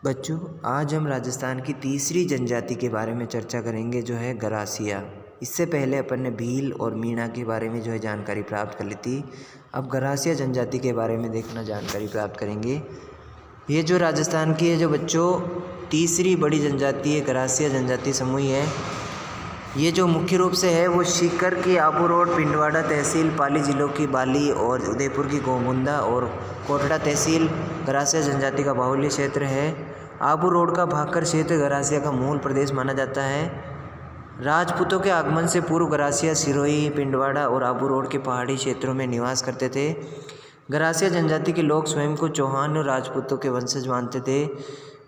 बच्चों, आज हम राजस्थान की तीसरी जनजाति के बारे में चर्चा करेंगे जो है गरासिया। इससे पहले अपन ने भील और मीणा के बारे में जो है जानकारी प्राप्त कर ली थी। अब गरासिया जनजाति के बारे में देखना जानकारी प्राप्त करेंगे। ये जो राजस्थान की है जो बच्चों तीसरी बड़ी जनजाति है, गरासिया जनजाति समूह है। ये जो मुख्य रूप से है वो सीकर की आबू रोड, पिंडवाड़ा तहसील, पाली जिलों की बाली और उदयपुर की गोमुंदा और कोटड़ा तहसील गरासिया जनजाति का बाहुल्य क्षेत्र है। आबू रोड का भाकर क्षेत्र गरासिया का मूल प्रदेश माना जाता है। राजपूतों के आगमन से पूर्व गरासिया सिरोही, पिंडवाड़ा और आबू रोड के पहाड़ी क्षेत्रों में निवास करते थे। गरासिया जनजाति के लोग स्वयं को चौहान और राजपूतों के वंशज मानते थे।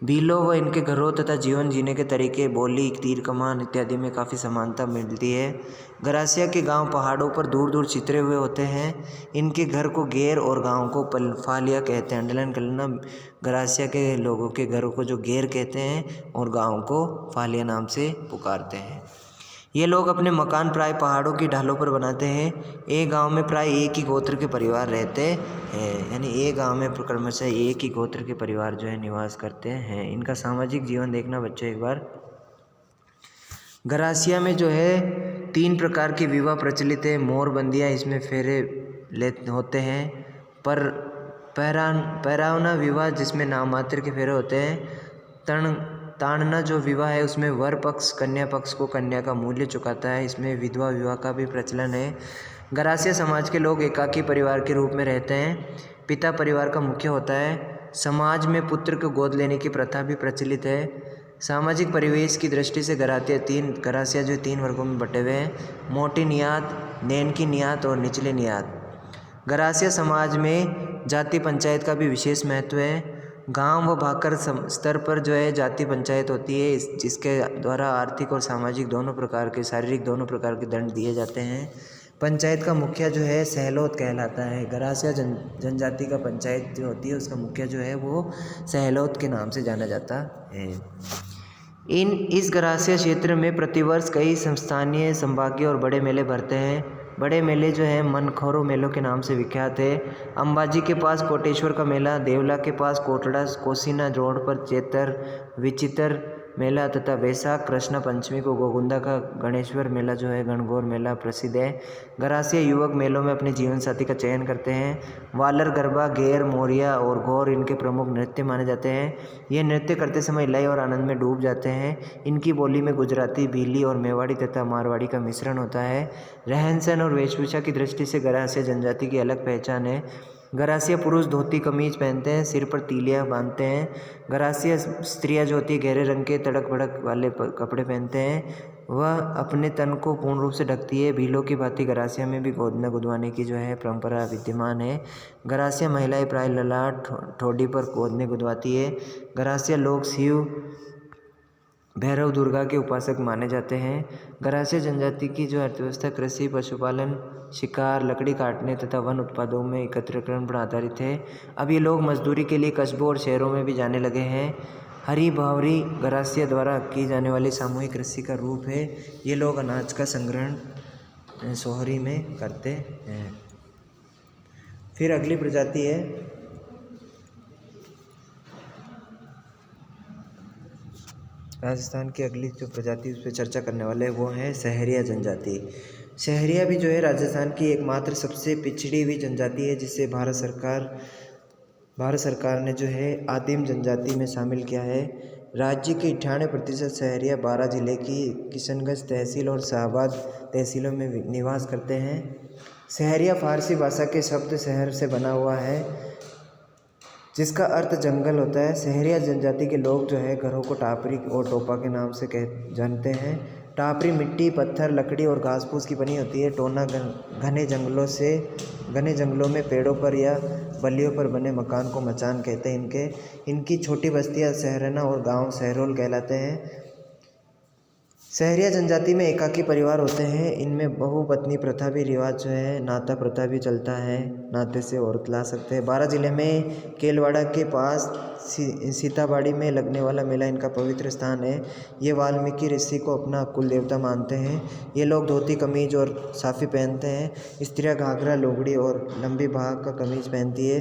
भीलों व इनके घरों तथा जीवन जीने के तरीके, बोली, तीर कमान इत्यादि में काफ़ी समानता मिलती है। गरासिया के गांव पहाड़ों पर दूर दूर चितरे हुए होते हैं। इनके घर को गेर और गांव को फालिया कहते हैं। अंडरलाइन कर लेना, गरासिया के लोगों के घरों को जो गेर कहते हैं और गांव को फालिया नाम से पुकारते हैं। ये लोग अपने मकान प्राय पहाड़ों की ढालों पर बनाते हैं। एक गांव में प्राय एक ही गोत्र के परिवार रहते हैं, यानी एक गांव में क्रमशः एक ही गोत्र के परिवार जो है निवास करते हैं। इनका सामाजिक जीवन देखना बच्चों एक बार। गरासिया में जो है 3 प्रकार के विवाह प्रचलित है। मोरबंदियाँ इसमें फेरे होते हैं, पर पैरावना विवाह जिसमें नाम मात्र के फेरे होते हैं। ताड़ना जो विवाह है उसमें वर पक्ष कन्या पक्ष को कन्या का मूल्य चुकाता है। इसमें विधवा विवाह का भी प्रचलन है। गरासिया समाज के लोग एकाकी परिवार के रूप में रहते हैं। पिता परिवार का मुख्य होता है। समाज में पुत्र को गोद लेने की प्रथा भी प्रचलित है। सामाजिक परिवेश की दृष्टि से गरासिया जो 3 वर्गों में बटे हुए हैं। मोटी नियात, नैन की नियात और निचले नियात। गरासिया समाज में जाति पंचायत का भी विशेष महत्व है। गांव व भाकर स्तर पर जो है जाति पंचायत होती है, जिसके द्वारा आर्थिक और सामाजिक दोनों प्रकार के, शारीरिक दोनों प्रकार के दंड दिए जाते हैं। पंचायत का मुखिया जो है सहलोत कहलाता है। गरासिया जनजाति का पंचायत जो होती है उसका मुखिया जो है वो सहलोत के नाम से जाना जाता है। इस गरासिया क्षेत्र में प्रतिवर्ष कई स्थानीय, संभागीय और बड़े मेले भरते हैं। बड़े मेले जो है मनखोरो मेलों के नाम से विख्यात है। अंबाजी के पास कोटेश्वर का मेला, देवला के पास कोटड़ा कोसीना रोड पर चेतर विचित्र मेला तथा वैशाख कृष्ण पंचमी को गोगुंदा का गणेश्वर मेला जो है गणगौर मेला प्रसिद्ध है। गरासिया युवक मेलों में अपने जीवन साथी का चयन करते हैं। वालर, गरबा, गेर, मोरिया और गौर इनके प्रमुख नृत्य माने जाते हैं। ये नृत्य करते समय लय और आनंद में डूब जाते हैं। इनकी बोली में गुजराती, भीली और मेवाड़ी तथा मारवाड़ी का मिश्रण होता है। रहन सहन और वेशभूषा की दृष्टि से गरासिया जनजाति की अलग पहचान है। गरासिया पुरुष धोती कमीज पहनते हैं, सिर पर तीलियाँ बांधते हैं। गरासिया स्त्रियाँ जो होती है गहरे रंग के तड़क भड़क वाले कपड़े पहनते हैं। वह अपने तन को पूर्ण रूप से ढकती है। भीलों की भांति गरासिया में भी गोदना गुदवाने की जो है परंपरा विद्यमान है। गरासिया महिलाएं प्राय ललाट ठोड़ी पर गोदने गुदवाती है। गरासिया लोग शिव, भैरव, दुर्गा के उपासक माने जाते हैं। गरासिया जनजाति की जो अर्थव्यवस्था कृषि, पशुपालन, शिकार, लकड़ी काटने तथा वन उत्पादों में एकत्रीकरण पर आधारित है। अब ये लोग मजदूरी के लिए कस्बों और शहरों में भी जाने लगे हैं। हरी भावरी गरासिया द्वारा की जाने वाली सामूहिक कृषि का रूप है। ये लोग अनाज का संग्रहण सोहरी में करते हैं। फिर अगली प्रजाति है राजस्थान की अगली जो प्रजाति उस पर चर्चा करने वाले वो है सहरिया जनजाति। सहरिया भी जो है राजस्थान की एकमात्र सबसे पिछड़ी हुई जनजाति है, जिसे भारत सरकार ने जो है आदिम जनजाति में शामिल किया है। राज्य के 98% सहरिया 12 जिले की किशनगंज तहसील और शाहबाद तहसीलों में निवास करते हैं। सहरिया फारसी भाषा के शब्द शहर से बना हुआ है, जिसका अर्थ जंगल होता है। सहरिया जनजाति के लोग जो है घरों को टापरी और टोपा के नाम से जानते हैं। टापरी मिट्टी, पत्थर, लकड़ी और घास फूस की बनी होती है। टोना घने जंगलों में पेड़ों पर या बल्लियों पर बने मकान को मचान कहते हैं। इनकी छोटी बस्तियां सहरना और गांव सहरोल कहलाते हैं। सहरिया जनजाति में एकाकी परिवार होते हैं। इनमें बहुपत्नी प्रथा भी रिवाज जो है, नाता प्रथा भी चलता है। नाते से औरत ला सकते हैं। 12 जिले में केलवाड़ा के पास सीताबाड़ी में लगने वाला मेला इनका पवित्र स्थान है। ये वाल्मीकि ऋषि को अपना कुल देवता मानते हैं। ये लोग धोती कमीज और साफी पहनते हैं। स्त्रियाँ घाघरा, लोगड़ी और लंबी बाह का कमीज पहनती है।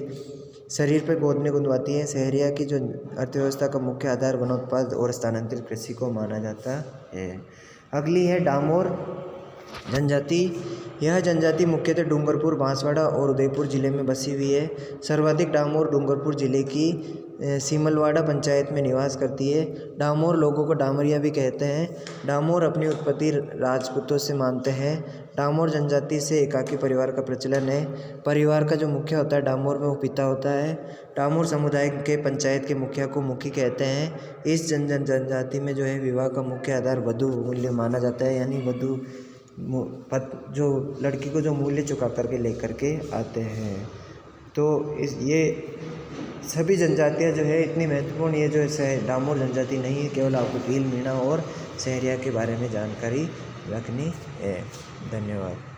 शरीर पर गोद में गुदवाती हैं। सहरिया की जो अर्थव्यवस्था का मुख्य आधार वनोत्पाद और स्थानांतरित कृषि को माना जाता है। अगली है डामोर जनजाति। यह जनजाति मुख्यतः डूंगरपुर, बांसवाड़ा और उदयपुर जिले में बसी हुई है। सर्वाधिक डामोर डूंगरपुर जिले की सीमलवाड़ा पंचायत में निवास करती है। डामोर लोगों को डामरिया भी कहते हैं। डामोर अपनी उत्पत्ति राजपूतों से मानते हैं। डामोर जनजाति से एकाकी परिवार का प्रचलन है। परिवार का जो मुखिया होता है डामोर में, वो पिता होता है। डामोर समुदाय के पंचायत के मुखिया को मुखी कहते हैं। इस जनजाति में जो है विवाह का मुख्य आधार वधु मूल्य माना जाता है, यानी वधु जो लड़की को जो मूल्य चुका करके लेकर के आते हैं। तो ये सभी जनजातियाँ जो है इतनी महत्वपूर्ण, ये जो है डामोर जनजाति नहीं है, केवल आपको भील, मीणा और सहरिया के बारे में जानकारी रखनी है। धन्यवाद।